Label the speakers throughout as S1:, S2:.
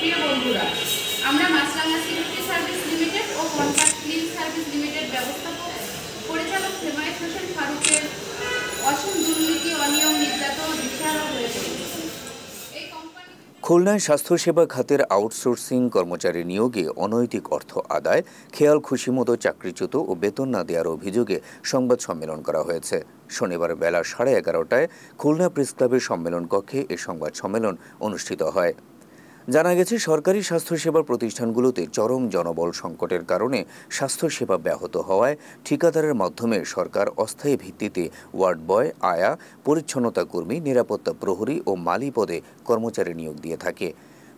S1: প্রিয় বন্ধুরা, আমরা মাছরাঙা সিকিউরিটি সার্ভিস লিমিটেড ও কন্ট্রাক্ট ক্লিন সার্ভিস লিমিটেড ব্যবস্থাপক পরিচালক হেমায়েত হোসেন ফারুকের অসীম দুর্নীতি, অনিয়ম, নির্যাতন দিশাহারা হয়ে পড়েছে।
S2: খুলনায় স্বাস্থ্যসেবা খাতের আউটসোর্সিং কর্মচারী নিয়োগে অনৈতিক অর্থ আদায়, খেয়াল খুশিমতো চাকরিচ্যুত ও বেতন না দেওয়ার অভিযোগে সংবাদ সম্মেলন করা হয়েছে। শনিবার বেলা 11:30টায় খুলনা প্রেসক্লাবের সম্মেলন কক্ষে এ সংবাদ সম্মেলন অনুষ্ঠিত হয়। জানা গেছে, সরকারি স্বাস্থ্যসেবা প্রতিষ্ঠানগুলোতে চরম জনবল সংকটের কারণে স্বাস্থ্যসেবা ব্যাহত হওয়ায় ঠিকাদারের মাধ্যমে সরকার অস্থায়ী ভিত্তিতে ওয়ার্ড বয়, আয়া, পরিচ্ছন্নতা কর্মী, নিরাপত্তা প্রহরী ও মালি পদে কর্মচারী নিয়োগ দিয়ে থাকে।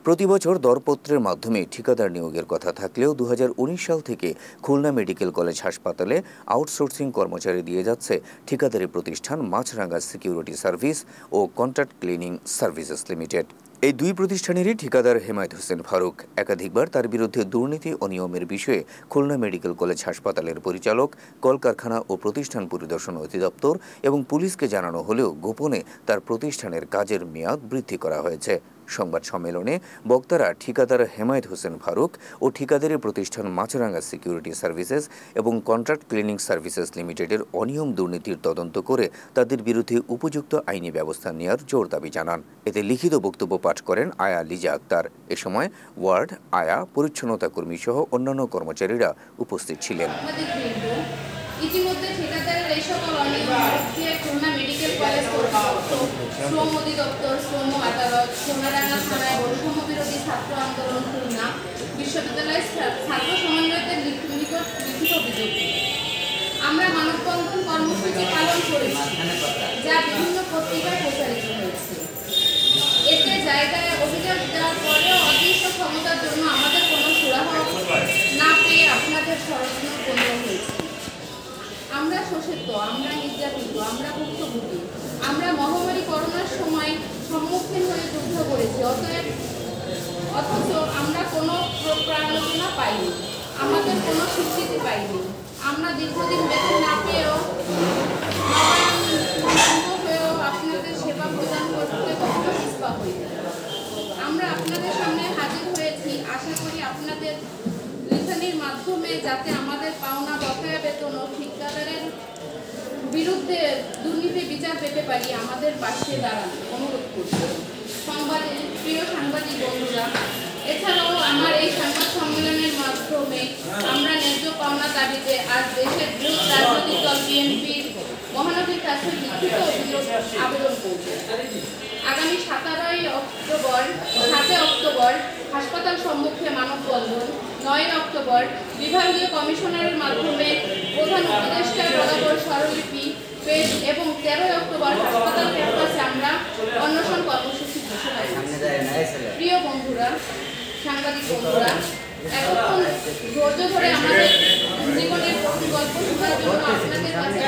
S2: প্রতিবছর দরপত্রের মাধ্যমে ঠিকাদার নিয়োগের কথা থাকলেও 2019 সাল থেকে খুলনা মেডিকেল কলেজ হাসপাতালে আউটসোর্সিং কর্মচারী দিয়ে যাচ্ছে ঠিকাদারি প্রতিষ্ঠান মাছরাঙা সিকিউরিটি সার্ভিস ও কন্ট্রাক্ট ক্লিনিং সার্ভিসেস লিমিটেড। এই দুই প্রতিষ্ঠানেরই ঠিকাদার হেমায়েত হোসেন ফারুক একাধিকবার তার বিরুদ্ধে দুর্নীতি ও নিয়মের বিষয়ে খুলনা মেডিকেল কলেজ হাসপাতালের পরিচালক, কলকারখানা ও প্রতিষ্ঠান পরিদর্শন অধিদপ্তর এবং পুলিশকে জানানো হলেও গোপনে তার প্রতিষ্ঠানের কাজের মেয়াদ বৃদ্ধি করা হয়েছে। সংবাদ সম্মেলনে বক্তারা ঠিকাদার হেমায়েত হোসেন ফারুক ও ঠিকাদারি প্রতিষ্ঠান মাছরাঙা সিকিউরিটি সার্ভিসেস এবং কন্ট্রাক্ট ক্লিনিং সার্ভিসেস লিমিটেডের অনিয়ম দুর্নীতির তদন্ত করে তাদের বিরুদ্ধে উপযুক্ত আইনি ব্যবস্থা নেওয়ার জোর দাবি জানান। এতে লিখিত বক্তব্য পাঠ করেন আয়া লিজা আক্তার। এ সময় ওয়ার্ড, আয়া, পরিচ্ছন্নতা কর্মী সহ অন্যান্য কর্মচারীরা উপস্থিত ছিলেন।
S1: ইতিমধ্যে ঠিকাদারের এই সকল অনিয়ম খুলনা মেডিকেল কলেজ কর্তৃপক্ষ, শ্রম অধিদপ্তর, শ্রম আদালত, সোনারাঙ্গা থানায় বৈষম্য বিরোধী ছাত্র আন্দোলন খুলনা বিশ্ববিদ্যালয়ের ছাত্র সমন্বয়কের নিকট লিখিত অভিযোগ। আমরা মানববন্ধন কর্মসূচি পালন করেছি, যা বিভিন্ন পত্রিকায় প্রচারিত হয়েছে। এতে জায়গায় অভিযোগ দেওয়ার পরেও অদৃশ্য ক্ষমতার জন্য আমাদের কোনো সুরাহ না পেয়ে আপনাদের ষড়যন্ত্র পূর্ণ হয়েছে। আমরা শোষিত, আমরা নির্যাতিত, আমরা ভুক্তভোগী। আমরা মহামারী করোনার সময় সম্মুখীন হয়ে যুদ্ধ করেছি, অথচ আমরা কোনো প্রাণোদনা পাইনি, আমাদের কোনো স্বীকৃতি পাইনি। আমরা দীর্ঘদিন বেতন না পেয়েও আপনাদের সেবা প্রদান করতে কখনো পিছপা হইনি। আমরা আপনাদের সামনে হাজির হয়েছি, আশা করি আপনাদের লেখানির মাধ্যমে যাতে আমাদের পাওনা বকেয়া বেতন ও ঠিকাদারের বিরুদ্ধে দুর্নীতি বিচার পেতে পারি, আমাদের পাশে দাঁড়ান অনুরোধ করছি। প্রিয় সাংবাদিক বন্ধুরা, এছাড়াও আমার এই সংবাদ সম্মেলনের মাধ্যমে আমরা ন্যায্য পাওনা দাবিতে আজ দেশের বৃহৎ রাজনৈতিক দল বিএনপির মহানগরীর কাছে লিখিত আবেদন করব। আগামী 7 অক্টোবর হাসপাতাল সম্মুখে মানববন্ধন, 9 অক্টোবর বিভাগীয় কমিশনারের মাধ্যমে প্রধান উপদেষ্টা বরাবর স্বরলিপি পেশ এবং 13 অক্টোবর হাসপাতাল ক্যাম্পাসে আমরা অনশন কর্মসূচি ঘোষণা করছি। প্রিয় বন্ধুরা, সাংবাদিক বন্ধুরা, এতক্ষণ ধৈর্য ধরে আমাদের জীবনের গল্প শোনার জন্য আপনাদের কাছে